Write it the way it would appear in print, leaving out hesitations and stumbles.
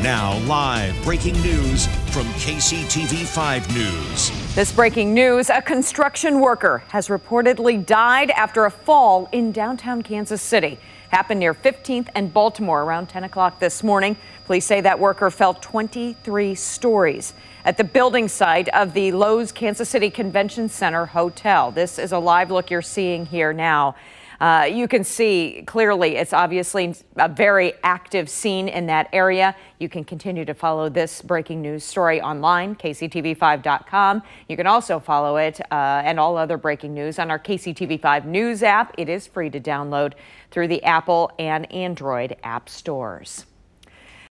Now live breaking news from KCTV5 News. This breaking news, a construction worker has reportedly died after a fall in downtown Kansas City. Happened near 15th and Baltimore around 10 o'clock this morning. Police say that worker fell 23 stories at the building site of the Loews Kansas City Convention Center Hotel. This is a live look you're seeing here now. You can see clearly it's obviously a very active scene in that area. You can continue to follow this breaking news story online, kctv5.com. You can also follow it and all other breaking news on our KCTV5 News app. It is free to download through the Apple and Android app stores.